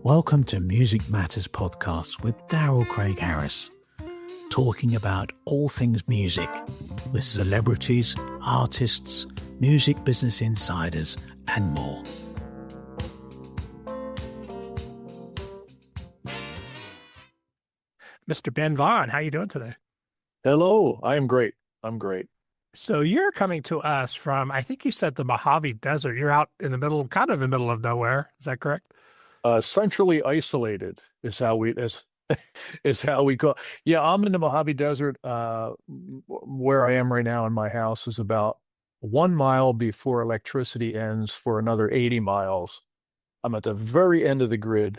Welcome to Music Matters Podcast with Daryl Craig Harris, talking about all things music with celebrities, artists, music business insiders, and more. Mr. Ben Vaughn, how you doing today? Hello, I am great. I'm great. So you're coming to us from, I think you said the Mojave Desert. You're out in the middle, kind of in the middle of nowhere. Is that correct? Centrally isolated is how we go. Yeah, I'm in the Mojave Desert. Where I am right now in my house is about 1 mile before electricity ends for another 80 miles. I'm at the very end of the grid.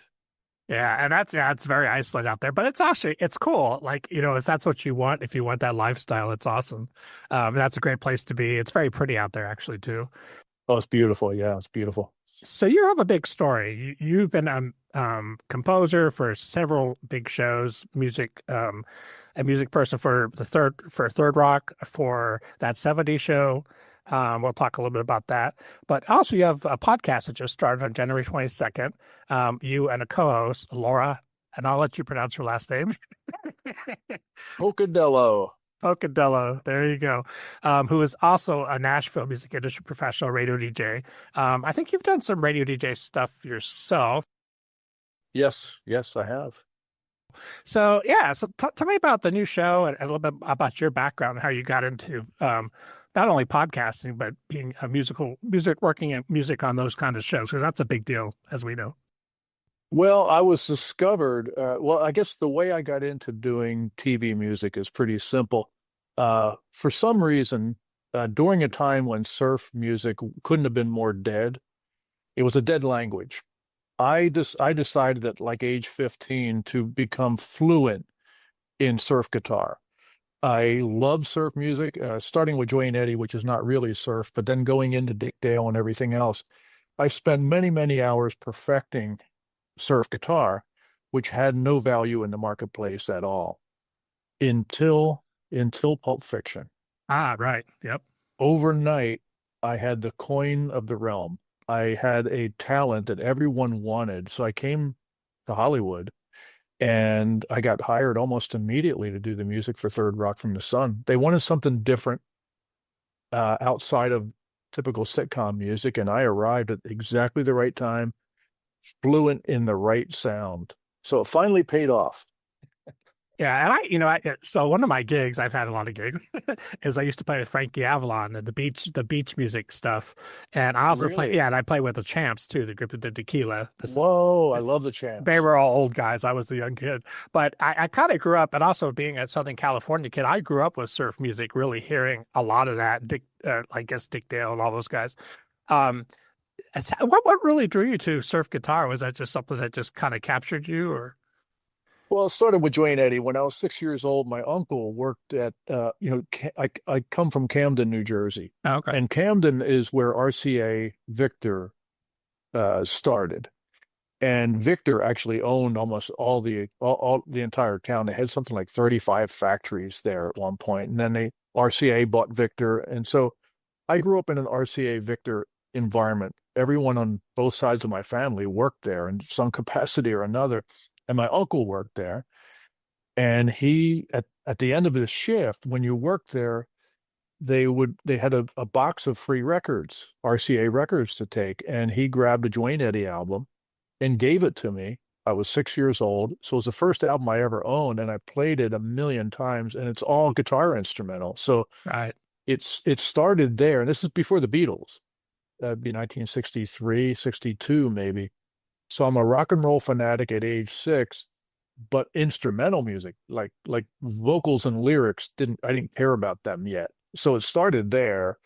Yeah, and it's very isolated out there, but it's cool. Like, if that's what you want, if you want that lifestyle, it's awesome. That's a great place to be. It's very pretty out there actually too. Oh, it's beautiful. Yeah, it's beautiful. So you have a big story. You've been a composer for several big shows, a music person for Third Rock, for that '70s show. We'll talk a little bit about that. But also you have a podcast that just started on January 22nd. You and a co-host, Laura, and I'll let you pronounce her last name. Pocadello. Pocadello, there you go. Who is also a Nashville music industry professional radio DJ. I think you've done some radio DJ stuff yourself. Yes, I have. So yeah, so tell me about the new show and a little bit about your background, how you got into not only podcasting but being a working in music on those kind of shows, because that's a big deal, as we know. Well, I was discovered. I guess the way I got into doing TV music is pretty simple. For some reason, during a time when surf music couldn't have been more dead, it was a dead language. I decided at like age 15 to become fluent in surf guitar. I love surf music, starting with Joy and Eddie, which is not really surf, but then going into Dick Dale and everything else. I spent many, many hours perfecting surf guitar, which had no value in the marketplace at all until Pulp Fiction. Ah, right. Yep. Overnight, I had the coin of the realm. I had a talent that everyone wanted. So I came to Hollywood and I got hired almost immediately to do the music for Third Rock from the Sun. They wanted something different outside of typical sitcom music, and I arrived at exactly the right time, fluent in the right sound. So it finally paid off. Yeah, and so one of my gigs, I've had a lot of gigs, is I used to play with Frankie Avalon and the beach music stuff, and I also Really? and I play with the Champs too, the group that did Tequila. Whoa, I love the Champs. They were all old guys. I was the young kid, but I kind of grew up, and also being a Southern California kid, I grew up with surf music, really hearing a lot of that. I guess Dick Dale and all those guys. What really drew you to surf guitar? Was that just something that just kind of captured you, or? Well, it started with Joy and Eddie. When I was 6 years old, my uncle worked at, I come from Camden, New Jersey. Okay. And Camden is where RCA Victor started. And Victor actually owned almost all the entire town. They had something like 35 factories there at one point. And then RCA bought Victor. And so I grew up in an RCA Victor environment. Everyone on both sides of my family worked there in some capacity or another. And my uncle worked there. And he, at the end of his shift, when you worked there, they had a box of free records, RCA records to take. And he grabbed a Joy and Eddie album and gave it to me. I was 6 years old. So it was the first album I ever owned. And I played it a million times, and it's all guitar instrumental. So Right. it started there. And this is before the Beatles. That'd be 1963, 62, maybe. So I'm a rock and roll fanatic at age 6, but instrumental music, like vocals and lyrics, I didn't care about them yet. So it started there.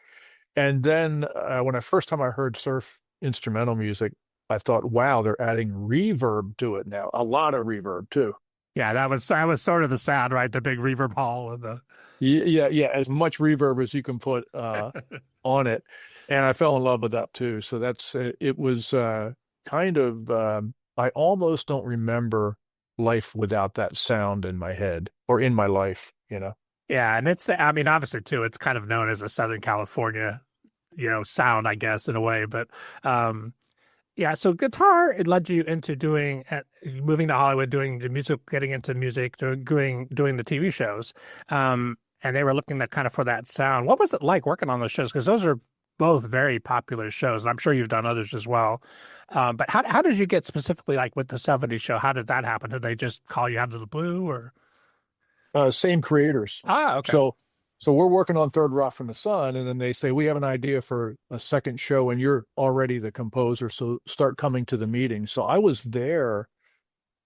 And then when first time I heard surf instrumental music, I thought, wow, they're adding reverb to it now. A lot of reverb too. Yeah, that was sort of the sound, right? The big reverb hall and the Yeah, as much reverb as you can put on it. And I fell in love with that too. So it was kind of, I almost don't remember life without that sound in my head or in my life, Yeah, and obviously too, it's kind of known as a Southern California, sound, I guess, in a way. But Yeah, so guitar, it led you into doing moving to Hollywood, doing the music, getting into music, doing the TV shows. And they were looking at kind of for that sound. What was it like working on those shows? Because those are both very popular shows, and I'm sure you've done others as well. But how did you get specifically like with the '70s show? How did that happen? Did they just call you out of the blue, or? Same creators. Ah, okay, So so we're working on Third Rock from the Sun, and then they say we have an idea for a second show, and you're already the composer, so start coming to the meetings. So I was there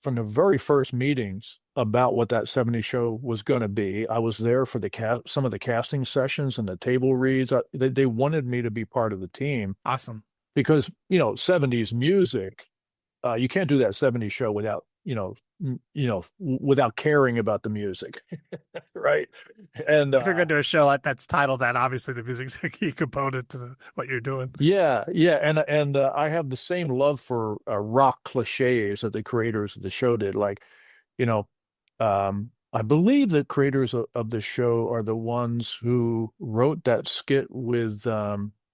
from the very first meetings about what that '70s show was going to be. I was there for the some of the casting sessions and the table reads. They wanted me to be part of the team awesome. because, '70s music, you can't do that '70s show without, without caring about the music, right? And If you're going to do a show that's titled that, obviously the music's a key component to what you're doing. yeah, yeah, and I have the same love for rock cliches that the creators of the show did. Like, you know, I believe the creators of the show are the ones who wrote that skit with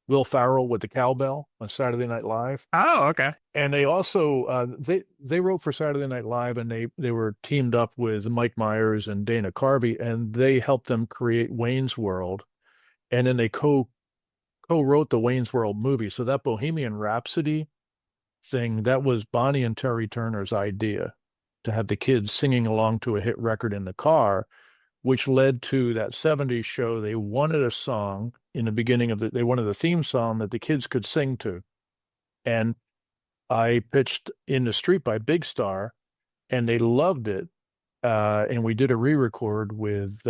Will Ferrell with the cowbell on Saturday Night Live. Oh, okay. And they also they wrote for Saturday Night Live, and they were teamed up with Mike Myers and Dana Carvey, and they helped them create Wayne's World, and then they co-wrote the Wayne's World movie. So that Bohemian Rhapsody thing, that was Bonnie and Terry Turner's idea, to have the kids singing along to a hit record in the car, which led to that '70s show. They wanted a song in the beginning of they wanted a theme song that the kids could sing to. And I pitched In the Street by Big Star, and they loved it. And we did a re-record with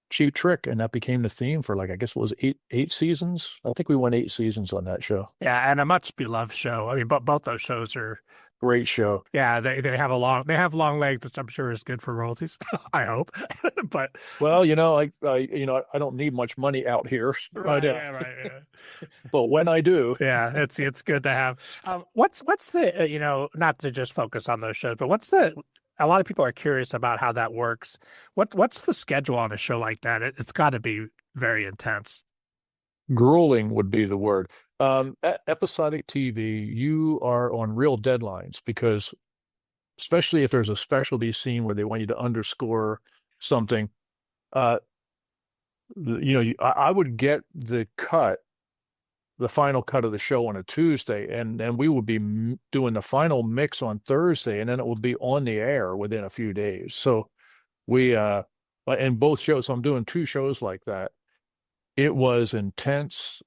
Cheap Trick, and that became the theme for, like, I guess it was eight seasons. I think we went 8 seasons on that show. Yeah, and a much beloved show. I mean, but both those shows are, Great show. yeah, they have long legs, which I'm sure is good for royalties. I hope. But Well, I don't need much money out here, right, yeah, right, yeah. but when I do, Yeah, it's good to have. What's the not to just focus on those shows, but what's the a lot of people are curious about how that works. What's the schedule on a show like that? It's got to be very intense. grueling would be the word. Episodic TV, you are on real deadlines because, especially if there's a specialty scene where they want you to underscore something, uh, I would get the final cut of the show on a Tuesday, and then we would be doing the final mix on Thursday, and then it would be on the air within a few days. So we, in both shows, so I'm doing 2 shows like that. It was intense.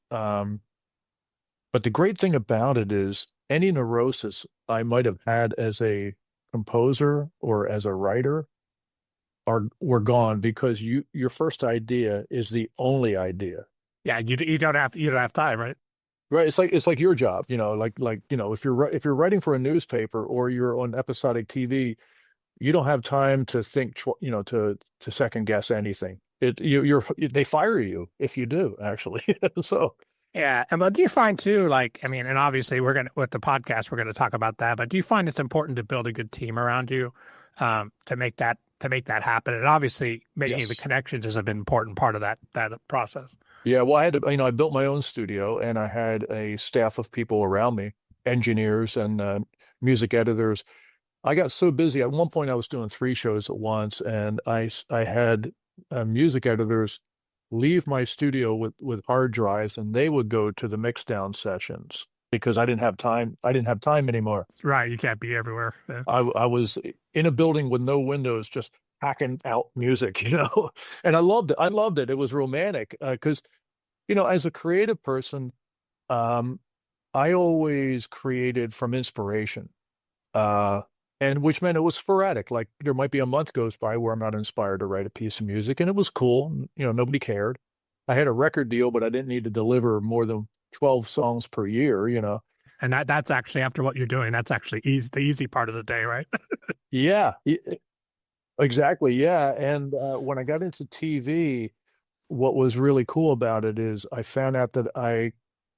But the great thing about it is any neurosis I might have had as a composer or as a writer were gone because your first idea is the only idea. Yeah, you don't have time, right? Right. It's like your job, if you're writing for a newspaper or you're on episodic TV, you don't have time to think, to second guess anything. They fire you if you do, actually. So Yeah, and but do you find too, like, I mean, and obviously with the podcast we're gonna talk about that, but do you find it's important to build a good team around you, to make that happen? And obviously making the yes. connections is an important part of that process. Yeah, well, I had to, I built my own studio and I had a staff of people around me, engineers and music editors. I got so busy. At one point, I was doing 3 shows at once, and I had music editors leave my studio with hard drives, and they would go to the mix down sessions because I didn't have time. I didn't have time anymore. Right, you can't be everywhere. Yeah. I was in a building with no windows, just hacking out music, and I loved it. I loved it. It was romantic because, as a creative person, um, I always created from inspiration. Uh, and which meant it was sporadic. Like there might be a month goes by where I'm not inspired to write a piece of music, and it was cool. Nobody cared. I had a record deal, but I didn't need to deliver more than 12 songs per year. And that's actually after what you're doing, that's actually the easy part of the day, right? Yeah, exactly. Yeah. And when I got into TV, what was really cool about it is I found out that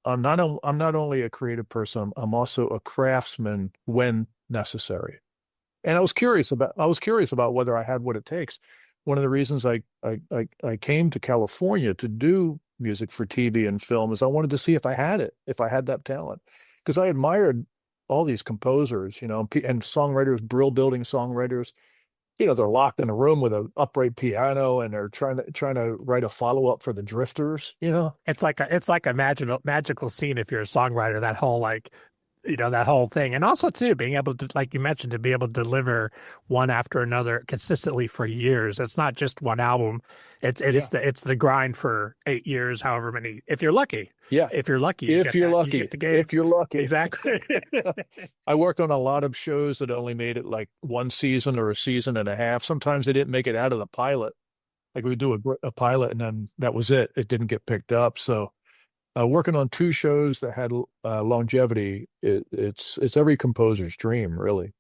I'm not only a creative person, I'm also a craftsman when necessary. And I was curious about whether I had what it takes. One of the reasons I came to California to do music for TV and film is I wanted to see if I had it, if I had that talent. Because I admired all these composers, and songwriters, brill building songwriters. They're locked in a room with an upright piano, and they're trying to write a follow up for the Drifters. It's like a magical scene if you're a songwriter, that whole that whole thing. And also too, being able to, like you mentioned, to be able to deliver one after another consistently for years. It's not just one album. Yeah, It's the grind for 8 years, however many, if you're lucky. yeah. If you're lucky, If you're you get lucky, the if gig. you're lucky. Exactly. I worked on a lot of shows that only made it like one season or a season and a half. Sometimes they didn't make it out of the pilot. Like we do a pilot, and then that was it. It didn't get picked up. So working on two shows that had longevity, it's every composer's dream, really.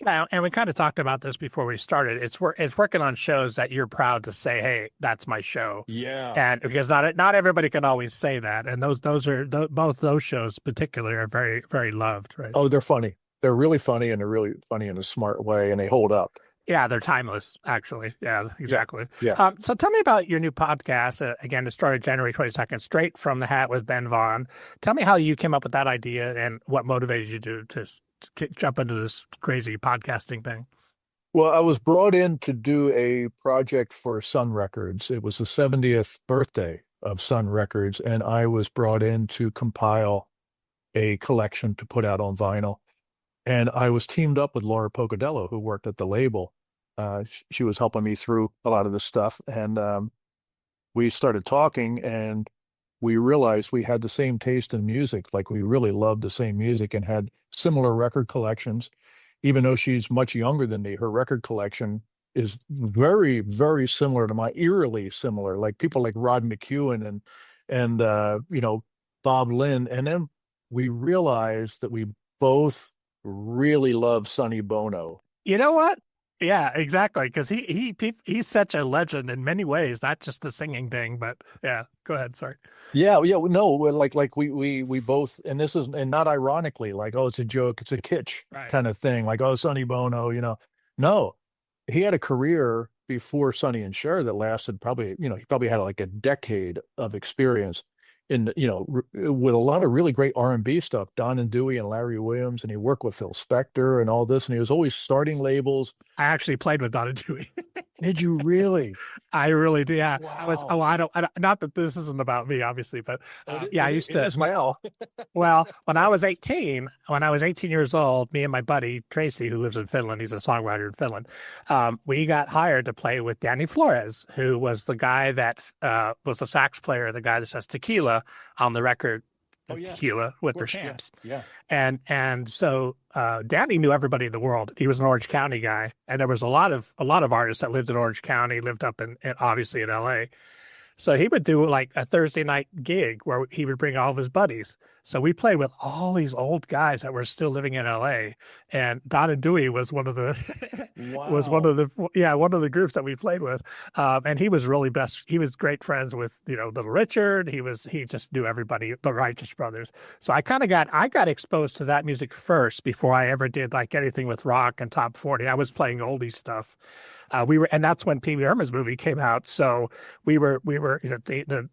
Yeah, and we kind of talked about this before we started. It's working on shows that you're proud to say, "Hey, that's my show." Yeah. And because not everybody can always say that, and both those shows particularly are very very loved, right? Oh, they're funny. They're really funny, and they're really funny in a smart way, and they hold up. Yeah, they're timeless, actually. Yeah, Yeah. exactly. Yeah. So tell me about your new podcast. Again, it started January 22nd, straight from the hat with Ben Vaughn. Tell me how you came up with that idea and what motivated you to jump into this crazy podcasting thing. Well, I was brought in to do a project for Sun Records. It was the 70th birthday of Sun Records, and I was brought in to compile a collection to put out on vinyl. And I was teamed up with Laura Pocadello, who worked at the label. She was helping me through a lot of this stuff, and we started talking, and we realized we had the same taste in music. Like we really loved the same music and had similar record collections. Even though she's much younger than me, her record collection is very, very similar to mine, eerily similar. Like people like Rod McEwen and Bob Lynn. And then we realized that we both really love Sonny Bono. You know what? Yeah, exactly. Because he's such a legend in many ways, not just the singing thing. But yeah, go ahead. Sorry. Yeah, yeah, no, like we both, and this is, and not ironically, like, oh, it's a joke, it's a kitsch Right. kind of thing, like, oh, Sonny Bono. No, he had a career before Sonny and Cher that lasted probably, he probably had like a decade of experience with a lot of really great R&B stuff, Don and Dewey and Larry Williams, and he worked with Phil Spector and all this, and he was always starting labels. I actually played with Donna Dewey. Did you really? I really do. Yeah. Wow. I don't, not that this isn't about me, obviously, but yeah, I used It to. is now. Well, when I was 18 years old, me and my buddy Tracy, who lives in Finland, he's a songwriter in Finland, we got hired to play with Danny Flores, who was the guy that was the sax player, the guy that says tequila on the record, Oh yeah, Tequila with of their course, yeah, champs. yeah. And so Danny knew everybody in the world. He was an Orange County guy, and there was a lot of artists that lived in Orange County, lived up in obviously in LA. So he would do like a Thursday night gig where he would bring all of his buddies. So we played with all these old guys that were still living in LA. And Don and Dewey was one of the Wow. one of the groups that we played with. And he was really best. He was great friends with, Little Richard. He just knew everybody, the Righteous Brothers. So I got exposed to that music first before I ever did like anything with rock and top 40. I was playing oldie stuff. And that's when Pee Wee Herman's movie came out. So we were, the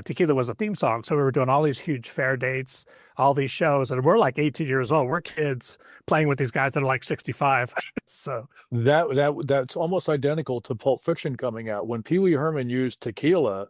Tequila was a theme song. So we were doing all these huge fair dates, all these shows, and we're like 18 years old. We're kids playing with these guys that are like 65. So That's almost identical to Pulp Fiction coming out. When Pee Wee Herman used Tequila,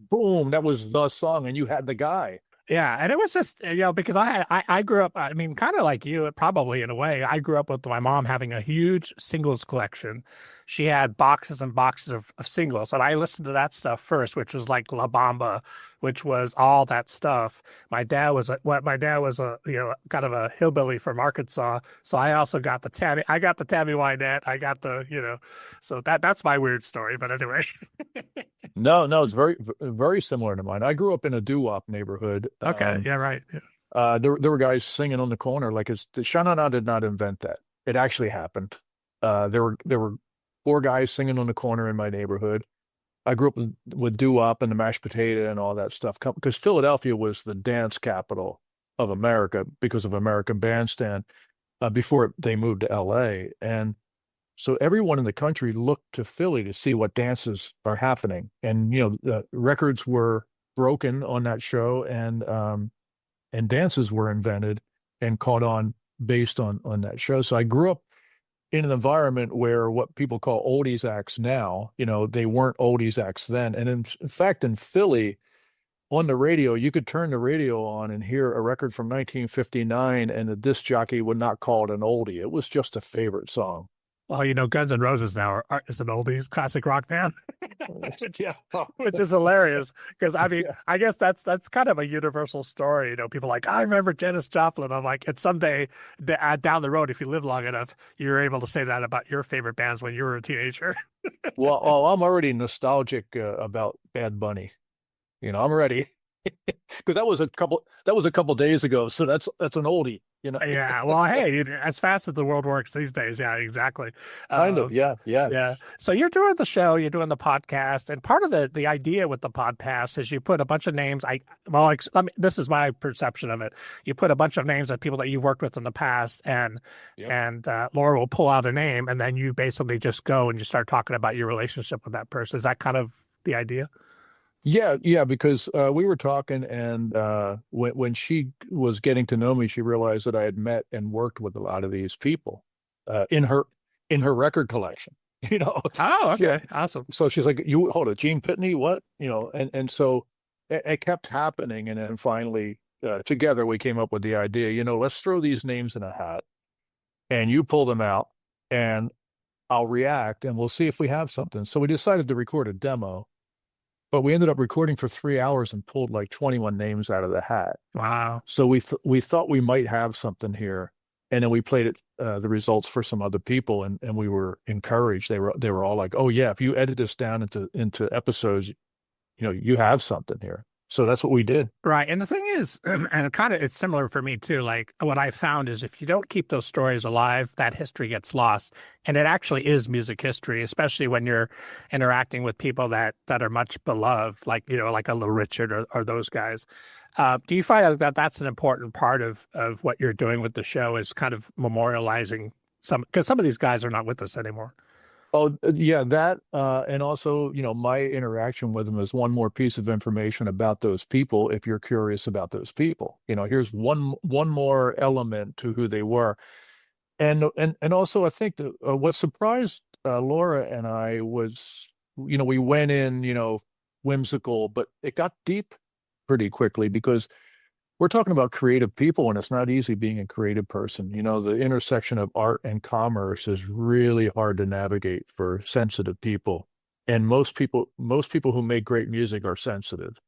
boom, that was the song, and you had the guy. yeah, and it was just because I grew up. I mean, kind of like you, probably in a way. I grew up with my mom having a huge singles collection. She had boxes and boxes of singles, and I listened to that stuff first, which was like La Bamba, which was all that stuff. My dad was a kind of a hillbilly from Arkansas, so I also got the Tammy. I got the Tammy Wynette. I got so that's my weird story. But anyway. No, no, it's very, very similar to mine. I grew up in a doo-wop neighborhood. Okay. Yeah. Right. Yeah. There were guys singing on the corner. Like Shanana did not invent that. It actually happened. There were four guys singing on the corner in my neighborhood. I grew up with doo-wop and the mashed potato and all that stuff because Philadelphia was the dance capital of America because of American Bandstand before they moved to L.A. And so everyone in the country looked to Philly to see what dances are happening. And records were broken on that show, and dances were invented. and caught on based on that show. So I grew up in an environment where what people call oldies acts now, they weren't oldies acts then. And in fact, in Philly, on the radio, you could turn the radio on and hear a record from 1959, and the disc jockey would not call it an oldie. It was just a favorite song. Well, Guns N' Roses now is an oldies classic rock band, which Yeah. is which is hilarious because Yeah. I guess that's kind of a universal story. People are like, I remember Janis Joplin. I'm like, it's someday down the road, if you live long enough, you're able to say that about your favorite bands when you were a teenager. Well, I'm already nostalgic about Bad Bunny. I'm ready because that was a couple days ago. So that's an oldie. Yeah, well, hey, as fast as the world works these days, yeah, exactly. Kind of. Um, Yeah. Yeah. Yeah. So you're doing the show, you're doing the podcast, and part of the idea with the podcast is you put a bunch of names. This is my perception of it. You put a bunch of names of people that you worked with in the past, and Yep. Laura will pull out a name, and then you basically just go and you start talking about your relationship with that person. Is that kind of the idea? Yeah, yeah, because we were talking, and when she was getting to know me, she realized that I had met and worked with a lot of these people in her record collection. You know, Oh, so, okay, awesome. so she's like, "You hold it, Gene Pitney, what?" And so it kept happening, and then finally, together we came up with the idea. Let's throw these names in a hat, and you pull them out, and I'll react, and we'll see if we have something. So we decided to record a demo. But we ended up recording for 3 hours and pulled like 21 names out of the hat. Wow. So we thought we might have something here, and then we played the results for some other people, and we were encouraged. They were all like, "Oh yeah, if you edit this down into episodes, you have something here." So that's what we did. Right. And the thing is, and it's similar for me too. Like what I found is if you don't keep those stories alive, that history gets lost. And it actually is music history, especially when you're interacting with people that are much beloved, like, like a Little Richard or those guys. Do you find that that's an important part of what you're doing with the show is kind of memorializing because some of these guys are not with us anymore? Oh, yeah, that and also, my interaction with them is one more piece of information about those people if you're curious about those people. Here's one more element to who they were. And also I think that what surprised Laura and I was, we went in, whimsical, but it got deep pretty quickly because we're talking about creative people, and it's not easy being a creative person. The intersection of art and commerce is really hard to navigate for sensitive people. And most people who make great music are sensitive.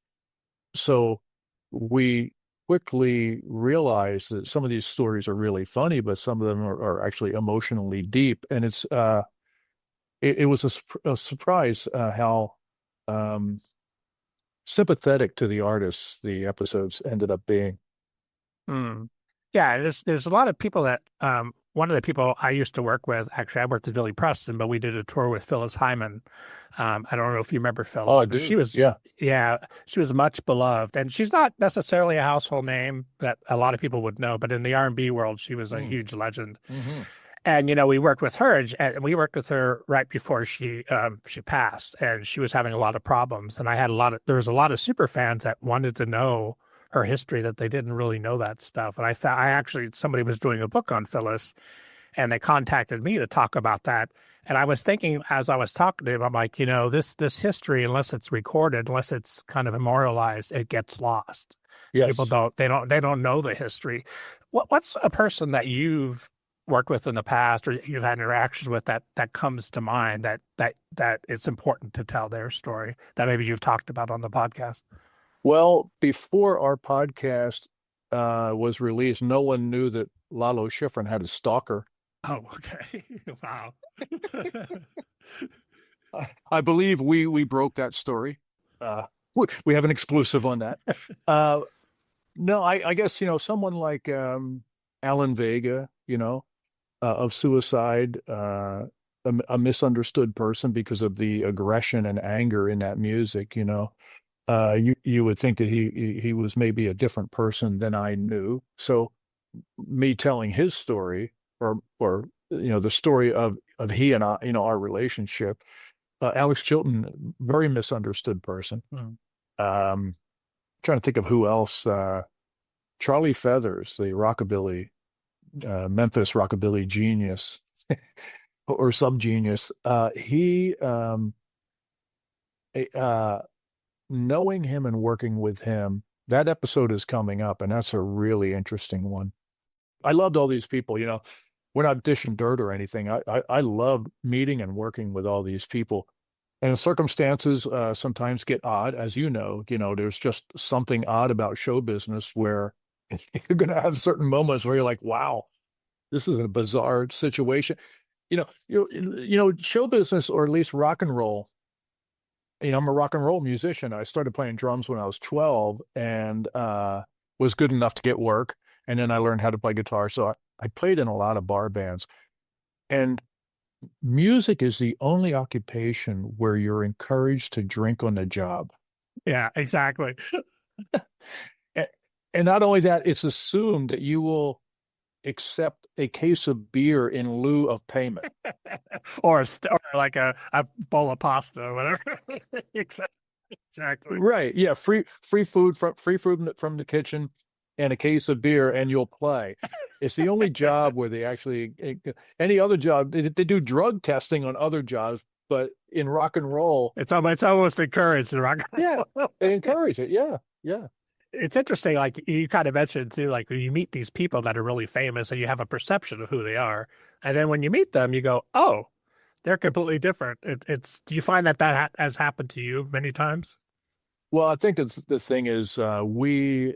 So we quickly realized that some of these stories are really funny, but some of them are actually emotionally deep. And it was a surprise how um, sympathetic to the artists the episodes ended up being. Hmm. Yeah, there's a lot of people that one of the people I used to work with, actually I worked with Billy Preston, but we did a tour with Phyllis Hyman. I don't know if you remember Oh, Phyllis, I but do. Yeah. yeah, she was much beloved, and she's not necessarily a household name that a lot of people would know, but in the R&B world, she was a Mm. huge legend. Hmm. And we worked with her, and we worked with her right before she passed, and she was having a lot of problems. And there was a lot of super fans that wanted to know her history that they didn't really know that stuff. And somebody was doing a book on Phyllis, and they contacted me to talk about that. And I was thinking as I was talking to him, I'm like, this history, unless it's recorded, unless it's kind of memorialized, it gets lost. People Yes. don't know the history. What's a person that you've worked with in the past or you've had interactions with that comes to mind that it's important to tell their story that maybe you've talked about on the podcast? Well, before our podcast was released, no one knew that Lalo Schifrin had a stalker. Oh, okay. Wow. I believe we broke that story. We have an exclusive on that. Uh, no, I guess someone like Alan Vega, of Suicide, a misunderstood person because of the aggression and anger in that music. You would think that he was maybe a different person than I knew. So me telling his story or the story of he and I, our relationship. Alex Chilton, very misunderstood person. Hmm. Trying to think of who else. Charlie Feathers, the rockabilly, Memphis rockabilly genius or some genius, he, uh, knowing him and working with him, that episode is coming up, and that's a really interesting one. I loved all these people, we're not dishing dirt or anything. I love meeting and working with all these people. And the circumstances sometimes get odd, as there's just something odd about show business where you're going to have certain moments where you're like, wow, this is a bizarre situation. Show business, or at least rock and roll. I'm a rock and roll musician. I started playing drums when I was 12 and was good enough to get work. And then I learned how to play guitar. So I played in a lot of bar bands. And music is the only occupation where you're encouraged to drink on the job. Yeah, exactly. And, and not only that, it's assumed that you will accept a case of beer in lieu of payment. Or like a bowl of pasta or whatever. Exactly. Right. Yeah. Free food from the kitchen and a case of beer, and you'll play. It's the only job where they actually, any other job, they do drug testing on other jobs, but in rock and roll, It's almost encouraged in rock. yeah, they encourage it. Yeah. Yeah. It's interesting, like you kind of mentioned too, like when you meet these people that are really famous and you have a perception of who they are, and then when you meet them, you go, "Oh, they're completely different." Do you find that has happened to you many times? Well, I think the thing is, we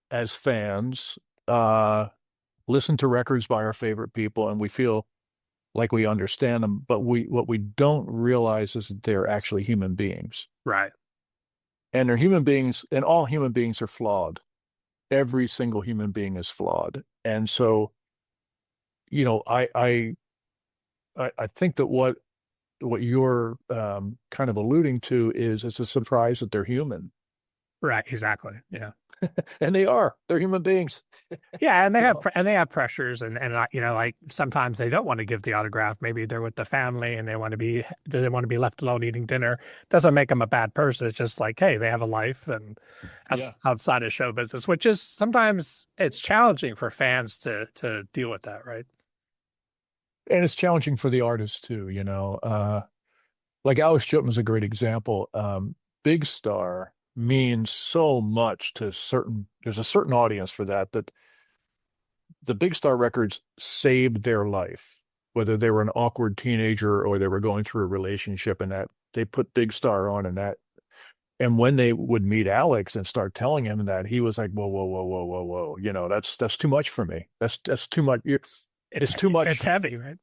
as fans listen to records by our favorite people, and we feel like we understand them, but what we don't realize is that they're actually human beings. Right. And they're human beings, and all human beings are flawed. Every single human being is flawed. And so, I think that what you're kind of alluding to is it's a surprise that they're human. Right. Exactly. Yeah. And they are. They're human beings. Yeah, and You know? they have pressures, and like sometimes they don't want to give the autograph. Maybe they're with the family and they want to be left alone eating dinner. Doesn't make them a bad person. It's just like, hey, they have a life and Yeah. outside of show business, which is sometimes it's challenging for fans to deal with that, right? And it's challenging for the artists too, like Alex Chilton is a great example. Big Star means so much to there's a certain audience for that the Big Star records saved their life, whether they were an awkward teenager or they were going through a relationship, and that they put Big Star on, and when they would meet Alex and start telling him that, he was like, whoa, whoa, whoa, whoa, whoa, whoa, that's too much for me. That's too much. It's too much. It's heavy, right?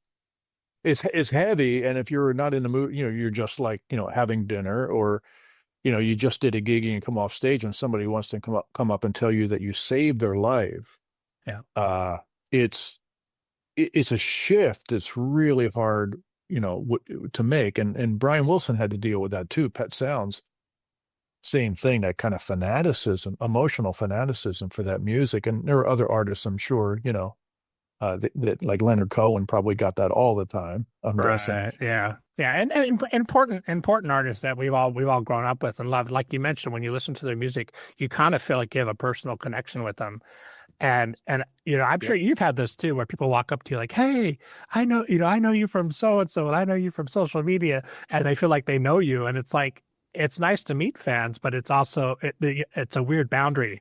It's heavy, and if you're not in the mood, you're just like, having dinner, or you just did a gig and you come off stage and somebody wants to come up and tell you that you saved their life. Yeah. It's a shift. It's really hard, to make. And Brian Wilson had to deal with that too. Pet Sounds, same thing, that kind of fanaticism, emotional fanaticism for that music. And there are other artists, I'm sure, that like Leonard Cohen probably got that all the time. I'm guessing. Right. Yeah. Yeah. And important artists that we've all grown up with and loved. Like you mentioned, when you listen to their music, you kind of feel like you have a personal connection with them. And I'm Yeah. sure you've had this too, where people walk up to you like, "Hey, I know you from so and so, and I know you from social media," and they feel like they know you. And it's like it's nice to meet fans, but it's also it's a weird boundary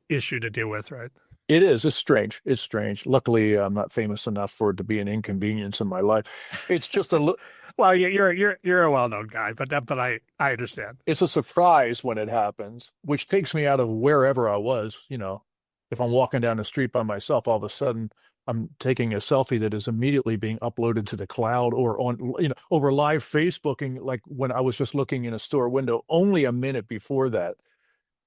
issue to deal with, right? It is. It's strange. It's strange. Luckily, I'm not famous enough for it to be an inconvenience in my life. It's just Well, you're a well-known guy, but I understand. it's a surprise when it happens, which takes me out of wherever I was. If I'm walking down the street by myself, all of a sudden I'm taking a selfie that is immediately being uploaded to the cloud, or on, over live Facebooking, like when I was just looking in a store window only a minute before that.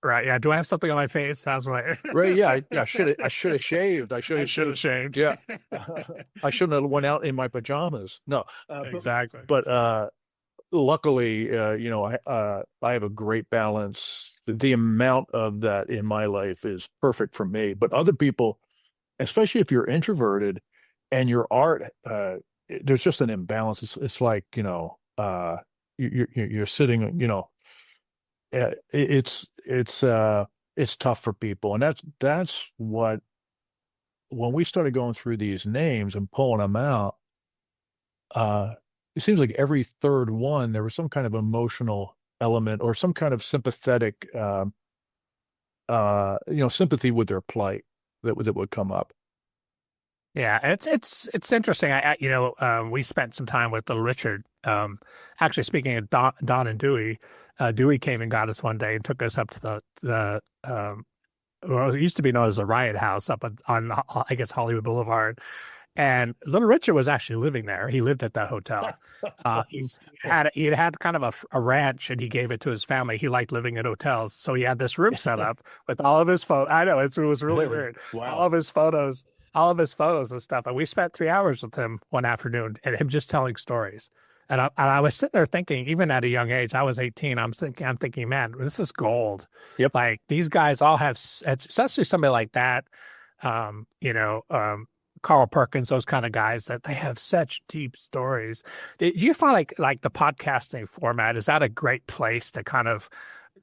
Right. Yeah. Do I have something on my face? How's my Right. Yeah. I should have shaved. I I should should have have. shaved. Yeah. I shouldn't have went out in my pajamas. No. Exactly. But luckily, I have a great balance. The amount of that in my life is perfect for me. But other people, especially if you're introverted and your art, there's just an imbalance. It's like, you're sitting, it's it's tough for people. And that's what, when we started going through these names and pulling them out, uh, it seems like every third one, there was some kind of emotional element or some kind of sympathetic, sympathy with their plight that would come up. Yeah, it's interesting. We spent some time with Little Richard. Actually, speaking of Don and Dewey, Dewey came and got us one day and took us up to the well, it used to be known as the Riot House up on I guess Hollywood Boulevard. And Little Richard was actually living there. He lived at that hotel. He had kind of a ranch, and he gave it to his family. He liked living in hotels, so he had this room set up with all of his photos. I know it was really weird. All Wow. of his photos, all of his photos and stuff. And we spent 3 hours with him one afternoon, and him just telling stories. And I was sitting there thinking, even at a young age, I was 18. I'm thinking, man, this is gold. Yep. Like these guys all have, especially somebody like that. Um, you know, um, Carl Perkins, those kind of guys that they have such deep stories. Do you find like the podcasting format, is that a great place to kind of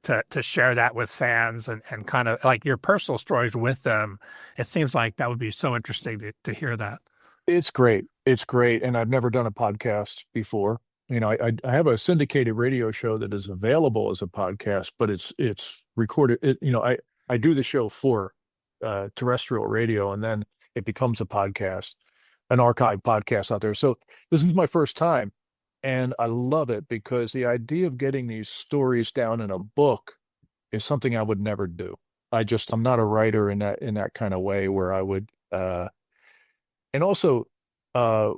to share that with fans and kind of like your personal stories with them? It seems like that would be so interesting to hear that. It's great. It's great. And I've never done a podcast before. I have a syndicated radio show that is available as a podcast, but it's recorded. I do the show for terrestrial radio, and then it becomes a podcast, an archive podcast out there. So this is my first time, and I love it because the idea of getting these stories down in a book is something I would never do. I'm not a writer in that kind of way where I would and also uh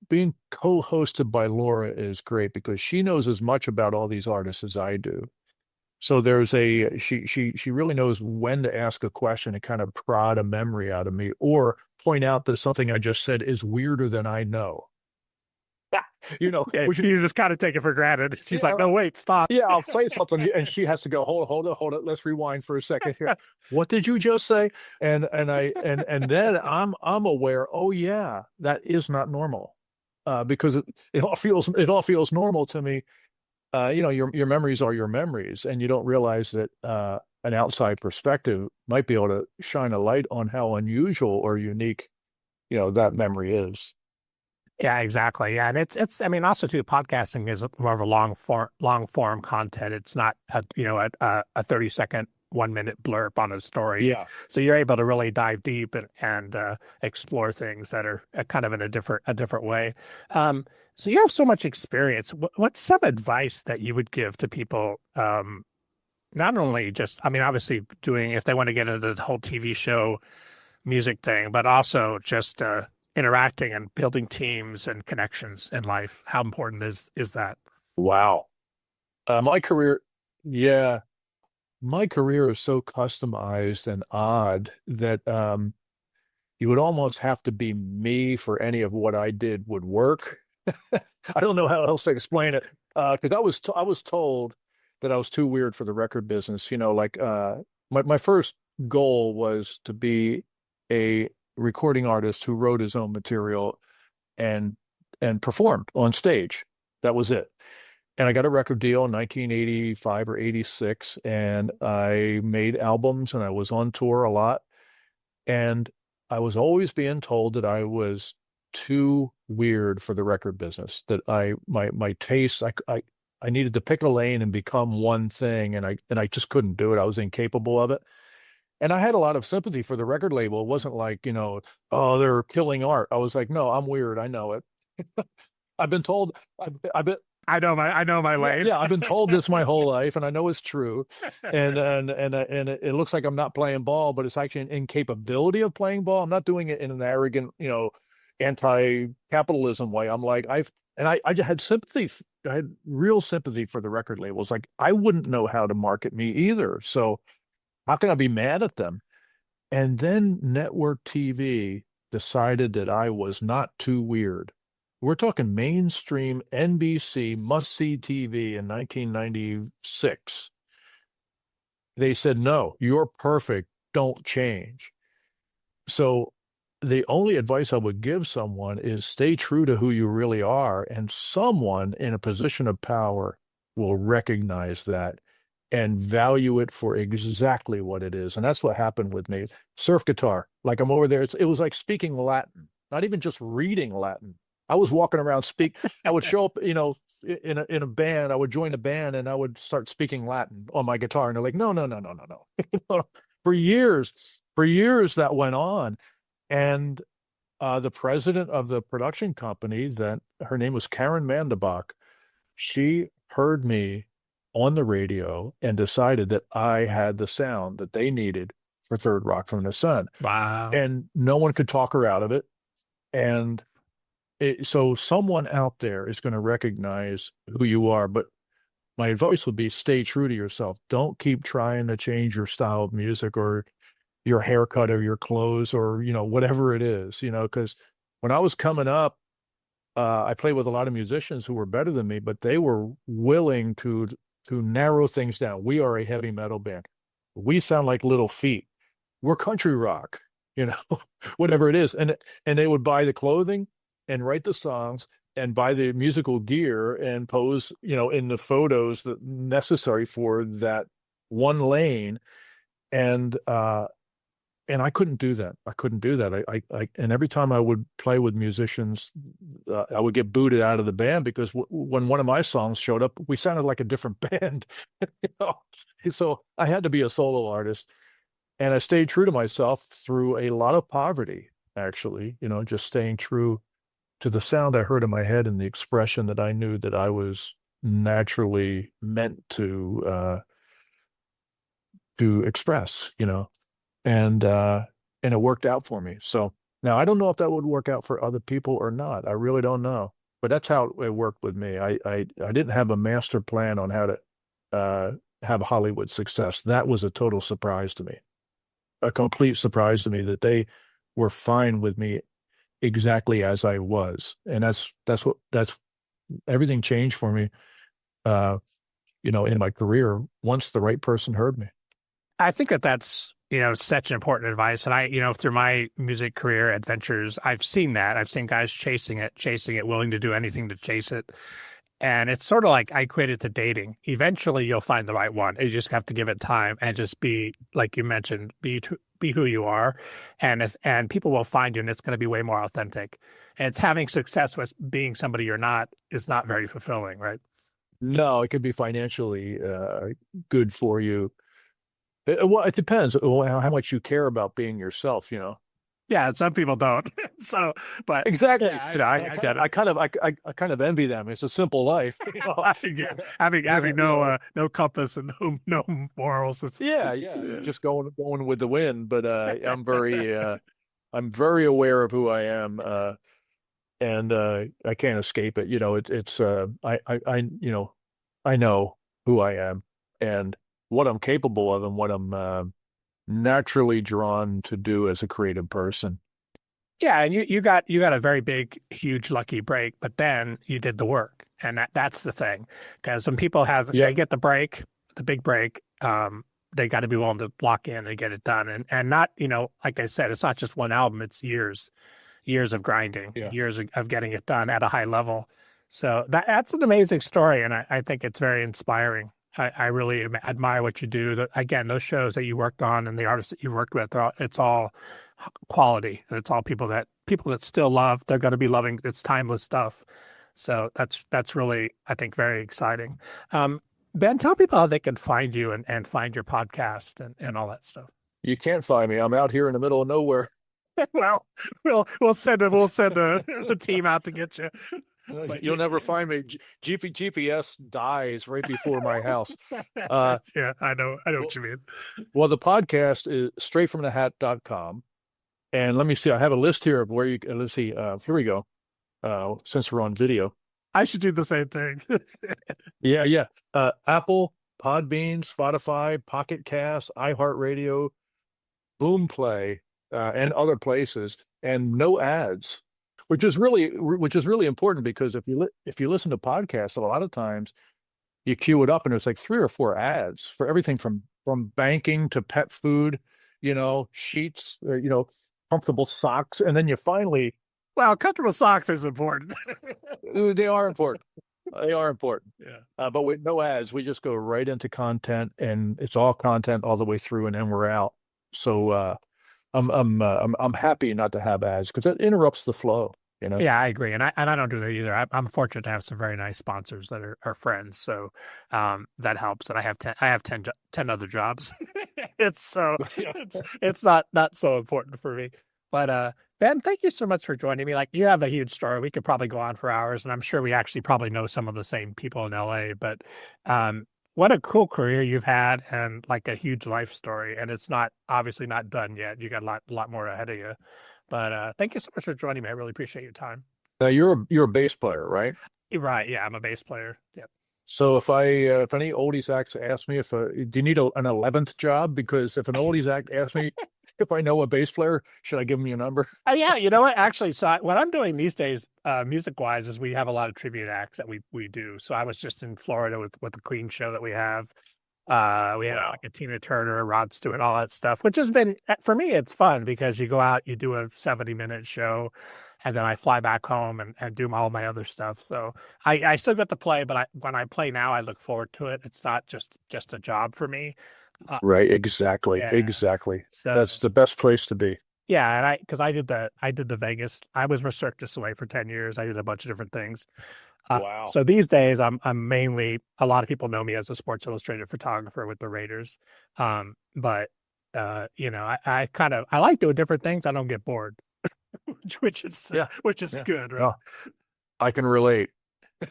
being co-hosted by Laura is great because she knows as much about all these artists as I do. So she really knows when to ask a question and kind of prod a memory out of me or point out that something I just said is weirder than I know. Yeah, we should, you just kind of take it for granted. She's yeah, like, no, wait, stop. yeah, I'll say something and she has to go, hold it. Let's rewind for a second here. What did you just say? And then I'm aware, oh yeah, that is not normal. Because it all feels normal to me. Your memories are your memories, and you don't realize that an outside perspective might be able to shine a light on how unusual or unique, that memory is. Yeah, exactly. Yeah, and I mean, also too, podcasting is more of a long form content. It's not a 30-second 1 minute blurb on a story. Yeah. So you're able to really dive deep and explore things that are kind of in a different way. So you have so much experience. What's some advice that you would give to people? Not only just, I mean, obviously doing if they want to get into the whole TV show music thing, but also just interacting and building teams and connections in life. How important is that? Wow. My career, yeah, my career is so customized and odd that you would almost have to be me for any of what I did would work. I don't know how else to explain it. Because I was told that I was too weird for the record business. Like my first goal was to be a recording artist who wrote his own material and performed on stage. That was it. And I got a record deal in 1985 or 86, and I made albums and I was on tour a lot. And I was always being told that I was too weird for the record business, that my tastes, I needed to pick a lane and become one thing, and I just couldn't do it. I was incapable of it. And I had a lot of sympathy for the record label. It wasn't like, oh, they're killing art. I was like, no, I'm weird. I know it. I've been told, I've been, I know my yeah, lane. yeah, I've been told this my whole life, and I know it's true. And it looks like I'm not playing ball, but it's actually an incapability of playing ball. I'm not doing it in an arrogant, anti-capitalism way. I'm like, I just had sympathy. I had real sympathy for the record labels. Like I wouldn't know how to market me either. So how can I be mad at them? And then network TV decided that I was not too weird. We're talking mainstream NBC must-see TV in 1996. They said, no, you're perfect. Don't change. So the only advice I would give someone is stay true to who you really are, and someone in a position of power will recognize that and value it for exactly what it is. And that's what happened with me. Surf guitar, like I'm over there. It was like speaking Latin, not even just reading Latin. I was walking around I would show up, in a band. I would join a band and I would start speaking Latin on my guitar. And they're like, no, no, no, no, no, no. For years that went on. And the president of the production company, that her name was Karen Mandebach, she heard me on the radio and decided that I had the sound that they needed for Third Rock from the Sun. Wow. And no one could talk her out of it. And so someone out there is going to recognize who you are. But my advice would be stay true to yourself. Don't keep trying to change your style of music or your haircut or your clothes or, whatever it is, because when I was coming up, I played with a lot of musicians who were better than me, but they were willing to narrow things down. We are a heavy metal band. We sound like Little Feat. We're country rock, whatever it is. And they would buy the clothing and write the songs and buy the musical gear and pose, in the photos that necessary for that one lane. And I couldn't do that. I couldn't do that. And every time I would play with musicians, I would get booted out of the band because when one of my songs showed up, we sounded like a different band. you know? So I had to be a solo artist, and I stayed true to myself through a lot of poverty, actually, just staying true to the sound I heard in my head and the expression that I knew that I was naturally meant to express, and it worked out for me. So now I don't know if that would work out for other people or not. I really don't know, but that's how it worked with me. I didn't have a master plan on how to have Hollywood success. That was a total surprise to me, a complete surprise to me that they were fine with me exactly as I was. And that's everything changed for me, in my career once the right person heard me. I think that that's, such an important advice. And through my music career adventures, I've seen that. I've seen guys chasing it, willing to do anything to chase it. And it's sort of like I equate it to dating. Eventually, you'll find the right one. You just have to give it time and just be, like you mentioned, be who you are. And people will find you, and it's going to be way more authentic. And it's having success with being somebody you're not is not very fulfilling, right? No, it could be financially good for you. Well, it depends how much you care about being yourself, Yeah, some people don't. So, but Exactly. yeah, I get it. I kind of envy them. It's a simple life. Yeah, having no compass and no morals. Yeah, yeah. Just going with the wind. But I'm very aware of who I am, and I can't escape it. I know who I am and what I'm capable of and what I'm naturally drawn to do as a creative person. Yeah, and you got a very big, huge lucky break, but then you did the work, and that's the thing. Because when people Yeah, they get the break, the big break, they got to be willing to lock in and get it done, and not like I said, it's not just one album; it's years of grinding, yeah. years of getting it done at a high level. So that's an amazing story, and I think it's very inspiring. I really admire what you do. Again, those shows that you worked on and the artists that you worked with, it's all quality. And it's all people that still love. They're going to be loving. It's timeless stuff. So that's really, I think, very exciting. Ben, tell people how they can find you and find your podcast and all that stuff. You can't find me. I'm out here in the middle of nowhere. Well, we'll send a team out to get you. But You'll never find me. GPS dies right before my house. yeah, I know Well, what you mean. well, the podcast is straightfromthehat.com. And let me see. I have a list here of where you let's see. Here we go. Since we're on video. I should do the same thing. Yeah, yeah. Apple, Podbean, Spotify, Pocket Cast, iHeartRadio, Boomplay, and other places, and no ads, which is really important because if you listen to podcasts, a lot of times you queue it up and there's like 3 or 4 ads for everything from banking to pet food, sheets, comfortable socks, and then you finally Well, comfortable socks is important. they are important. They are important. Yeah. But with no ads, we just go right into content, and it's all content all the way through, and then we're out. So I'm happy not to have ads because it interrupts the flow. You know. Yeah, I agree, and I don't do that either. I'm fortunate to have some very nice sponsors that are friends, so that helps. And I have 10 other jobs. It's not so important for me. But Ben, thank you so much for joining me. Like, you have a huge story. We could probably go on for hours, and I'm sure we actually probably know some of the same people in LA. But what a cool career you've had, and like a huge life story. And it's not obviously not done yet. You got a lot more ahead of you. But thank you so much for joining me. I really appreciate your time. Now you're a bass player, right? Right. Yeah, I'm a bass player. Yep. So if any oldies acts ask me do you need an 11th job? Because if an oldies act asks me if I know a bass player, should I give them your number? Yeah, you know what? Actually, what I'm doing these days, music wise, is we have a lot of tribute acts that we do. So I was just in Florida with the Queen show that we have. We had like a Tina Turner, Rod Stewart, all that stuff, which has been, for me, it's fun because you go out, you do a 70-minute show, and then I fly back home and do all my other stuff. So I still get to play, but when I play now, I look forward to it. It's not just a job for me. Right, exactly. Yeah. Exactly. So That's the best place to be. yeah, and because I did the Vegas. I was with Cirque du Soleil for 10 years. I did a bunch of different things. Wow. So these days, I'm mainly, a lot of people know me as a Sports Illustrated photographer with the Raiders. But you know, I like doing different things. I don't get bored, which is good, right? No, I can relate.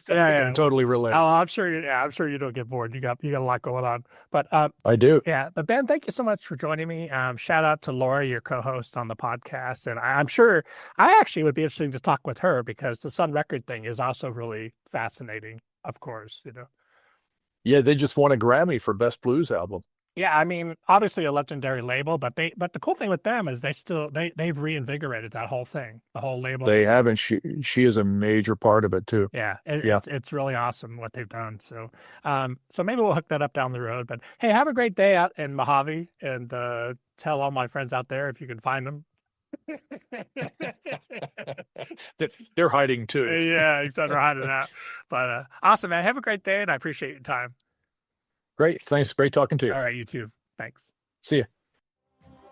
Yeah, I yeah. can totally relate. Oh, I'm sure you don't get bored. You got a lot going on. But I do. yeah. But Ben, thank you so much for joining me. Shout out to Laura, your co-host on the podcast, and I'm sure I actually would be interesting to talk with her because the Sun Record thing is also really fascinating. Of course, you know. Yeah, they just won a Grammy for Best Blues Album. Yeah, I mean, obviously a legendary label, but the cool thing with them is they've reinvigorated that whole thing, the whole label. They have, and she is a major part of it too. Yeah, it's really awesome what they've done. So, so maybe we'll hook that up down the road. But hey, have a great day out in Mojave, and tell all my friends out there if you can find them. They're hiding too. Yeah, except they're hiding out. But awesome, man. Have a great day, and I appreciate your time. Great. Thanks. Great talking to you. All right, you too. Thanks. See you.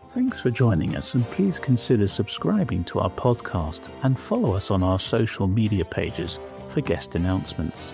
Thanks for joining us, and please consider subscribing to our podcast and follow us on our social media pages for guest announcements.